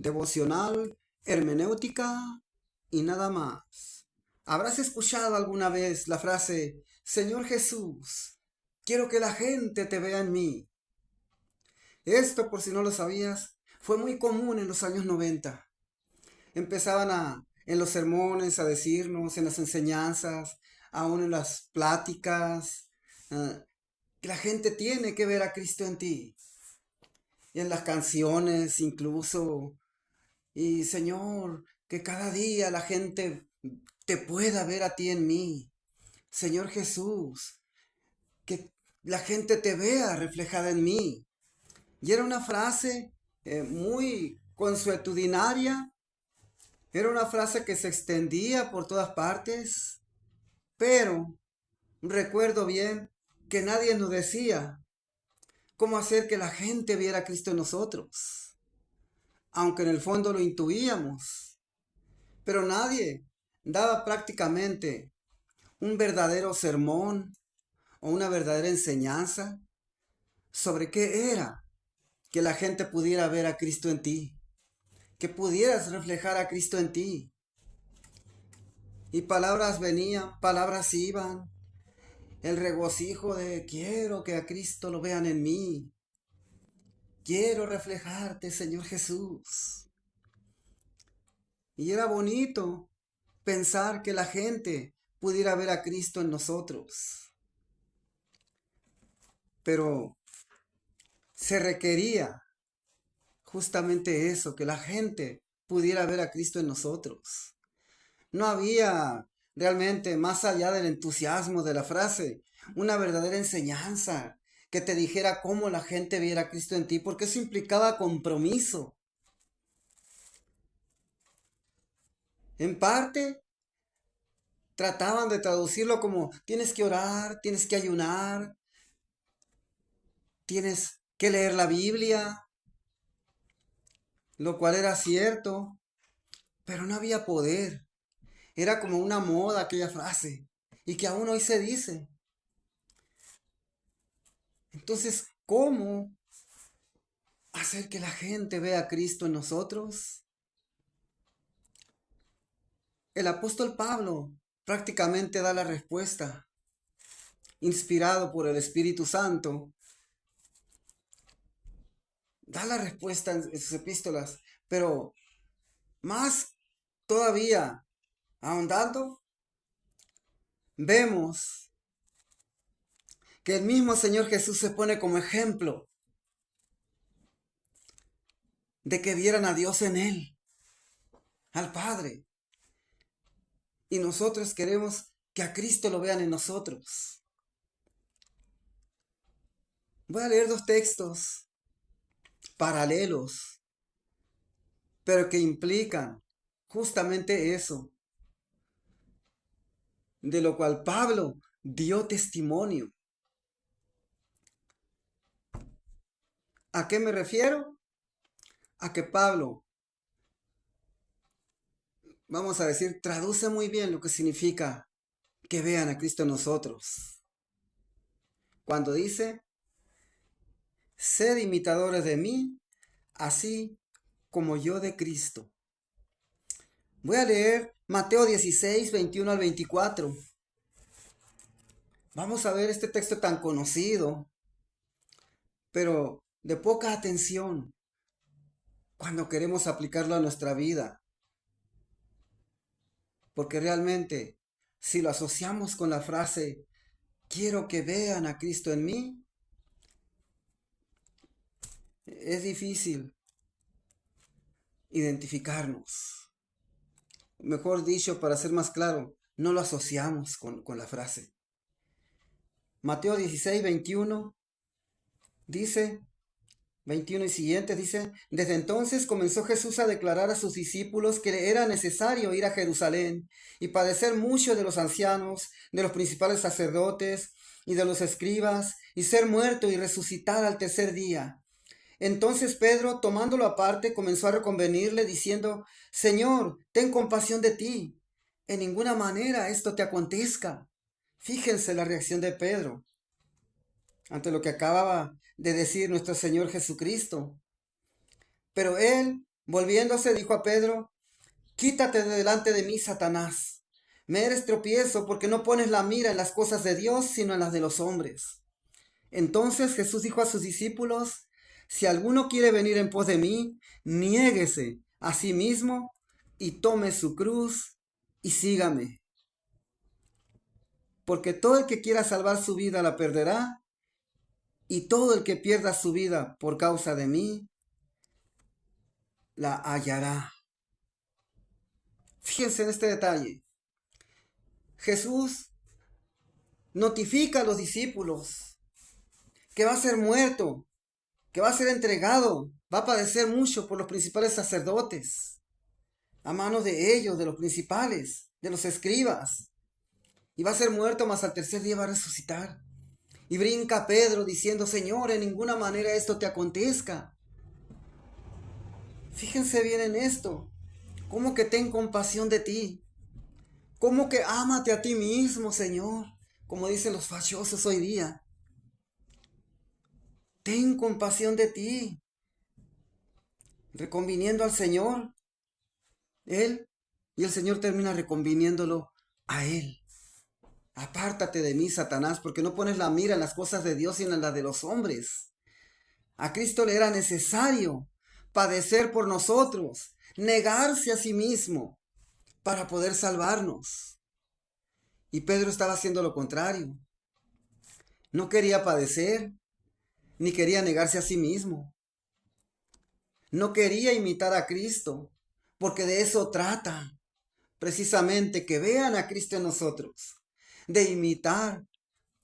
devocional, hermenéutica y nada más. ¿Habrás escuchado alguna vez la frase, Señor Jesús, quiero que la gente te vea en mí? Esto, por si no lo sabías, fue muy común en los años 90. En los sermones a decirnos, en las enseñanzas, aún en las pláticas, que la gente tiene que ver a Cristo en ti. Y en las canciones incluso. Y Señor, que cada día la gente te pueda ver a ti en mí. Señor Jesús, que la gente te vea reflejada en mí. Y era una frase muy consuetudinaria, era una frase que se extendía por todas partes, pero recuerdo bien que nadie nos decía cómo hacer que la gente viera a Cristo en nosotros, aunque en el fondo lo intuíamos, pero nadie daba prácticamente un verdadero sermón o una verdadera enseñanza sobre qué era que la gente pudiera ver a Cristo en ti, que pudieras reflejar a Cristo en ti. Y palabras venían, palabras iban, el regocijo de quiero que a Cristo lo vean en mí, quiero reflejarte, Señor Jesús. Y era bonito pensar que la gente pudiera ver a Cristo en nosotros. Pero se requería justamente eso, que la gente pudiera ver a Cristo en nosotros. No había realmente, más allá del entusiasmo de la frase, una verdadera enseñanza que te dijera cómo la gente viera a Cristo en ti, porque eso implicaba compromiso. En parte, trataban de traducirlo como tienes que orar, tienes que ayunar, tienes que leer la Biblia, lo cual era cierto, pero no había poder. Era como una moda aquella frase, y que aún hoy se dice. Entonces, ¿cómo hacer que la gente vea a Cristo en nosotros? El apóstol Pablo prácticamente da la respuesta, inspirado por el Espíritu Santo, da la respuesta en sus epístolas, pero más todavía, ahondando, vemos que el mismo Señor Jesús se pone como ejemplo de que vieran a Dios en él, al Padre. Y nosotros queremos que a Cristo lo vean en nosotros. Voy a leer dos textos paralelos, pero que implican justamente eso, de lo cual Pablo dio testimonio. ¿A qué me refiero? A que Pablo, vamos a decir, traduce muy bien lo que significa que vean a Cristo en nosotros. Cuando dice, sed imitadores de mí, así como yo de Cristo. Voy a leer Mateo 16, 21 al 24. Vamos a ver este texto tan conocido, pero de poca atención cuando queremos aplicarlo a nuestra vida. Porque realmente, si lo asociamos con la frase, quiero que vean a Cristo en mí, es difícil identificarnos. Mejor dicho, para ser más claro, no lo asociamos con la frase. Mateo 16, 21 dice, 21 y siguientes dice, desde entonces comenzó Jesús a declarar a sus discípulos que era necesario ir a Jerusalén y padecer mucho de los ancianos, de los principales sacerdotes y de los escribas, y ser muerto y resucitar al tercer día. Entonces Pedro, tomándolo aparte, comenzó a reconvenirle, diciendo, Señor, ten compasión de ti. En ninguna manera esto te acontezca. Fíjense la reacción de Pedro ante lo que acababa de decir nuestro Señor Jesucristo. Pero él, Volviéndose, dijo a Pedro: quítate de delante de mí, Satanás. Me eres tropiezo porque no pones la mira en las cosas de Dios, sino en las de los hombres. Entonces Jesús dijo a sus discípulos: si alguno quiere venir en pos de mí, niéguese a sí mismo y tome su cruz y sígame. Porque todo el que quiera salvar su vida la perderá, y todo el que pierda su vida por causa de mí la hallará. Fíjense en este detalle. Jesús notifica a los discípulos que va a ser muerto, que va a ser entregado, va a padecer mucho por los principales sacerdotes, a manos de ellos, de los principales, de los escribas, y va a ser muerto, mas al tercer día va a resucitar. Y brinca Pedro diciendo: Señor, en ninguna manera esto te acontezca. Fíjense bien en esto. ¿Cómo que ten compasión de ti? ¿Cómo que ámate a ti mismo, Señor? Como dicen los fachosos hoy día. Ten compasión de ti. Reconviniendo al Señor, Él, y el Señor termina reconviniéndolo a Él. Apártate de mí, Satanás, porque no pones la mira en las cosas de Dios, sino en las de los hombres. A Cristo le era necesario padecer por nosotros, negarse a sí mismo para poder salvarnos. Y Pedro estaba haciendo lo contrario. No quería padecer, ni quería negarse a sí mismo. No quería imitar a Cristo, porque de eso trata, precisamente, que vean a Cristo en nosotros, de imitar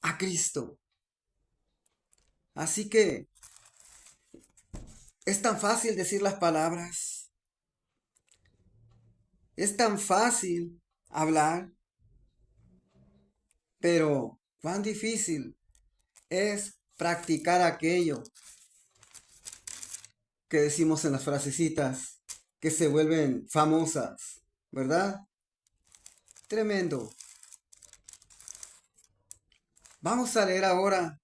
a Cristo. Así que es tan fácil decir las palabras, es tan fácil hablar, pero cuán difícil es practicar aquello que decimos en las frasecitas que se vuelven famosas, ¿verdad? Tremendo. Vamos a leer ahora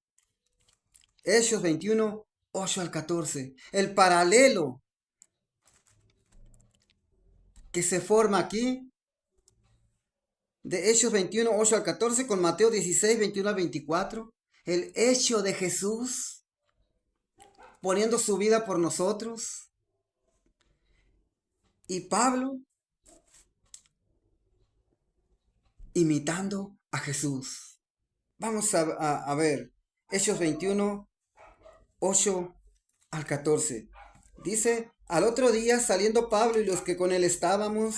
Hechos 21, 8 al 14. El paralelo que se forma aquí de Hechos 21, 8 al 14 con Mateo 16, 21 al 24. El hecho de Jesús poniendo su vida por nosotros. Y Pablo imitando a Jesús. Vamos a ver Hechos 21, 8 al 14. Dice: al otro día, saliendo Pablo y los que con él estábamos,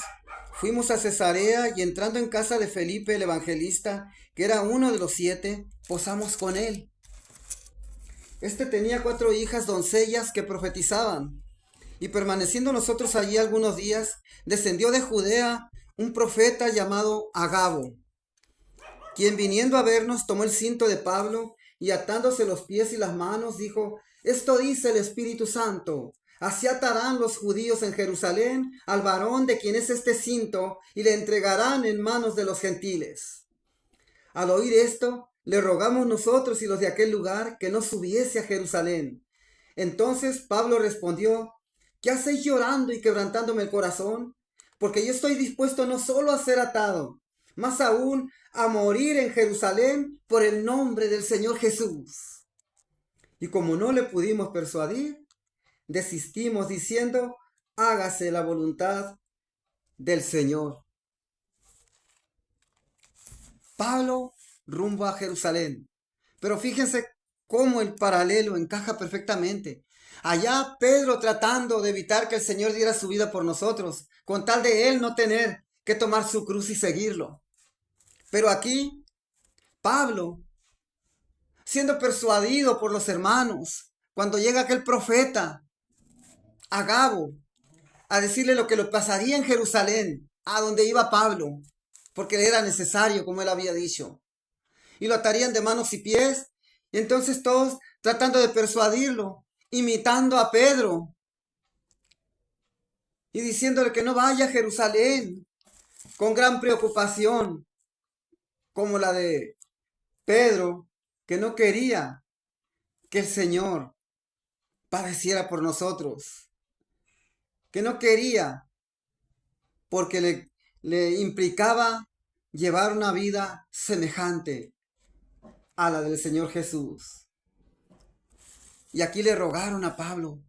fuimos a Cesarea, y entrando en casa de Felipe el evangelista, que era uno de los 7, posamos con él. Este tenía 4 hijas doncellas que profetizaban. Y permaneciendo nosotros allí algunos días, descendió de Judea un profeta llamado Agabo, quien viniendo a vernos tomó el cinto de Pablo y atándose los pies y las manos dijo: esto dice el Espíritu Santo: así atarán los judíos en Jerusalén al varón de quien es este cinto y le entregarán en manos de los gentiles. Al oír esto, le rogamos nosotros y los de aquel lugar que no subiese a Jerusalén. Entonces Pablo respondió: ¿qué hacéis llorando y quebrantándome el corazón? Porque yo estoy dispuesto no solo a ser atado, más aún a morir en Jerusalén por el nombre del Señor Jesús. Y como no le pudimos persuadir, desistimos diciendo: hágase la voluntad del Señor. Pablo rumbo a Jerusalén. Pero fíjense cómo el paralelo encaja perfectamente. Allá Pedro tratando de evitar que el Señor diera su vida por nosotros, con tal de él no tener que tomar su cruz y seguirlo. Pero aquí Pablo, siendo persuadido por los hermanos, cuando llega aquel profeta, Agabo, a decirle lo que le pasaría en Jerusalén, a donde iba Pablo, porque era necesario, como él había dicho, y lo atarían de manos y pies, y entonces todos tratando de persuadirlo, imitando a Pedro, y diciéndole que no vaya a Jerusalén, con gran preocupación, como la de Pedro, que no quería que el Señor padeciera por nosotros, que no quería porque le implicaba llevar una vida semejante a la del Señor Jesús. Y aquí le rogaron a Pablo.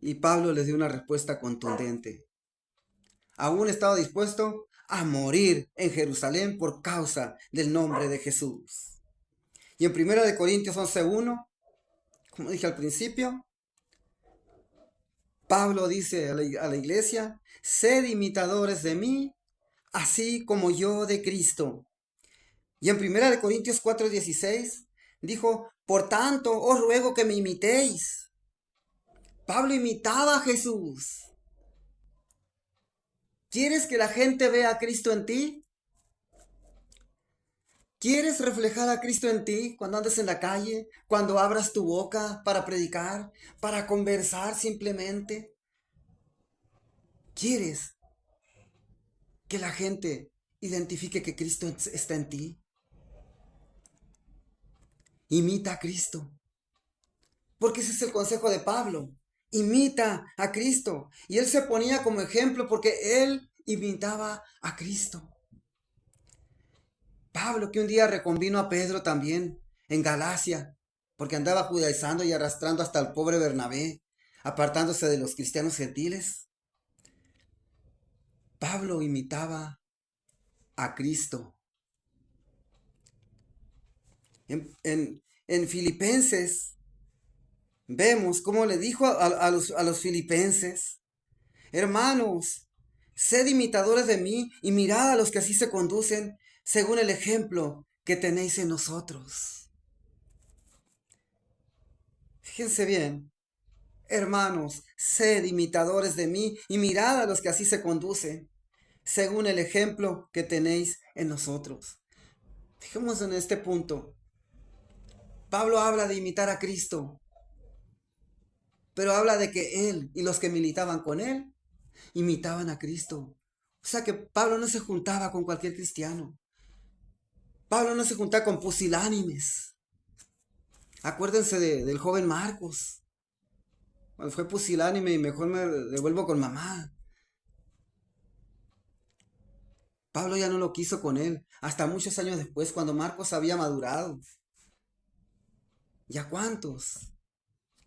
Y Pablo les dio una respuesta contundente. Aún estaba dispuesto a morir en Jerusalén por causa del nombre de Jesús. Y en 1 Corintios 11:1, como dije al principio, Pablo dice a la iglesia: sed imitadores de mí, así como yo de Cristo. Y en 1 Corintios 4:16 dijo: por tanto os ruego que me imitéis. Pablo imitaba a Jesús. ¿Quieres que la gente vea a Cristo en ti? ¿Quieres reflejar a Cristo en ti cuando andes en la calle, cuando abras tu boca para predicar, para conversar simplemente? ¿Quieres que la gente identifique que Cristo está en ti? Imita a Cristo. Porque ese es el consejo de Pablo. Imita a Cristo. Y él se ponía como ejemplo porque él imitaba a Cristo. Pablo, que un día reconvino a Pedro también en Galacia, porque andaba judaizando y arrastrando hasta el pobre Bernabé, apartándose de los cristianos gentiles. Pablo imitaba a Cristo. En Filipenses vemos cómo le dijo a los filipenses: hermanos, sed imitadores de mí y mirad a los que así se conducen según el ejemplo que tenéis en nosotros. Fíjense bien, hermanos, sed imitadores de mí y mirad a los que así se conducen según el ejemplo que tenéis en nosotros. Fijémonos en este punto. Pablo habla de imitar a Cristo, pero habla de que él y los que militaban con él imitaban a Cristo. O sea que Pablo no se juntaba con cualquier cristiano. Pablo no se juntaba con pusilánimes. Acuérdense del joven Marcos. Cuando fue pusilánime y mejor me devuelvo con mamá. Pablo ya no lo quiso con él, hasta muchos años después, cuando Marcos había madurado. ¿Y a cuántos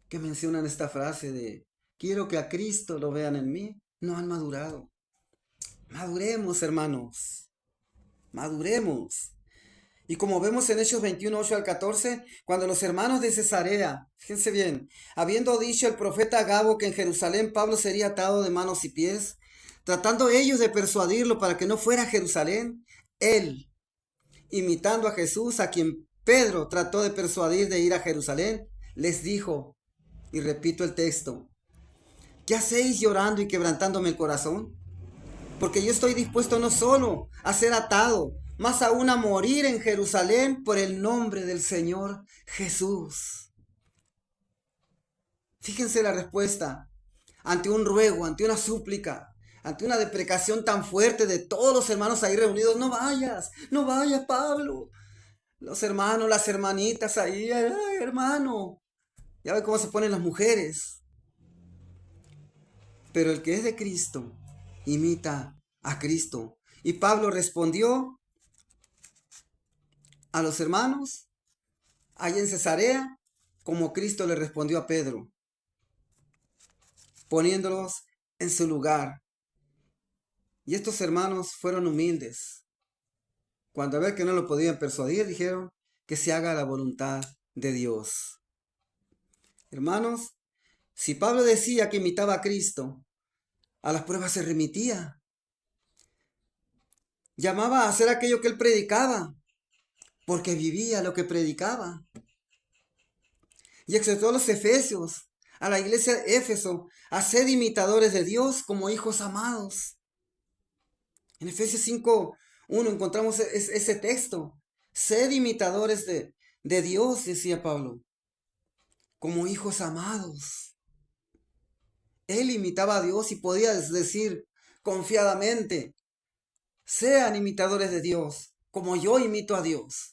que mencionan esta frase de quiero que a Cristo lo vean en mí? No han madurado. Maduremos, hermanos. Maduremos. Y como vemos en Hechos 21:8-14, cuando los hermanos de Cesarea, fíjense bien, habiendo dicho el profeta Agabo que en Jerusalén Pablo sería atado de manos y pies, tratando ellos de persuadirlo para que no fuera a Jerusalén, él, imitando a Jesús, a quien Pedro trató de persuadir de ir a Jerusalén, les dijo, y repito el texto: ¿qué hacéis llorando y quebrantándome el corazón? Porque yo estoy dispuesto no solo a ser atado, más aún a morir en Jerusalén por el nombre del Señor Jesús. Fíjense la respuesta ante un ruego, ante una súplica, ante una deprecación tan fuerte de todos los hermanos ahí reunidos. No vayas, no vayas, Pablo. Los hermanos, las hermanitas ahí, ay, hermano. Ya ve cómo se ponen las mujeres. Pero el que es de Cristo imita a Cristo. Y Pablo respondió a los hermanos allá en Cesarea como Cristo le respondió a Pedro, poniéndolos en su lugar. Y estos hermanos fueron humildes. Cuando a ver que no lo podían persuadir, dijeron que se haga la voluntad de Dios. Hermanos, si Pablo decía que imitaba a Cristo, a las pruebas se remitía. Llamaba a hacer aquello que él predicaba, porque vivía lo que predicaba. Y exhortó a los efesios, a la iglesia de Éfeso, a ser imitadores de Dios como hijos amados. En Efesios 5:1 encontramos ese texto. Sed imitadores de Dios, decía Pablo, como hijos amados. Él imitaba a Dios y podía decir confiadamente: sean imitadores de Dios, como yo imito a Dios.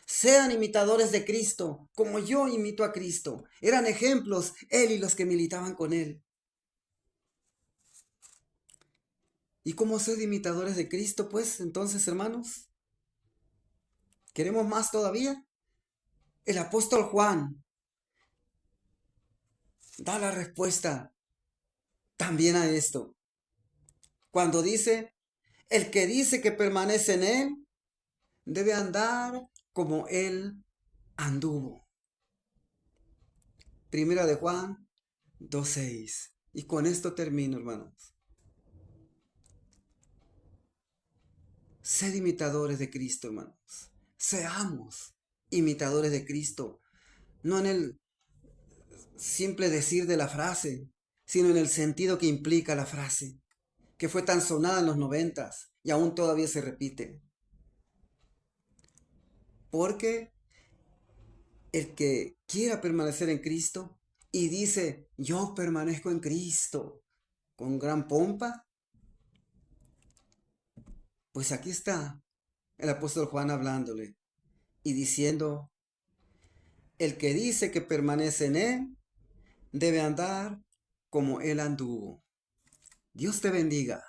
Sean imitadores de Cristo, como yo imito a Cristo. Eran ejemplos él y los que militaban con él. ¿Y cómo ser imitadores de Cristo, pues, entonces, hermanos? ¿Queremos más todavía? El apóstol Juan da la respuesta también a esto. Cuando dice, el que dice que permanece en él, debe andar como él anduvo. Primera de Juan 2:6. Y con esto termino, hermanos. Sed imitadores de Cristo, hermanos. Seamos imitadores de Cristo. No en el simple decir de la frase, sino en el sentido que implica la frase, que fue tan sonada en los 90 y aún todavía se repite. Porque el que quiera permanecer en Cristo y dice, yo permanezco en Cristo, con gran pompa, pues aquí está el apóstol Juan hablándole y diciendo, el que dice que permanece en él, debe andar como él anduvo. Dios te bendiga.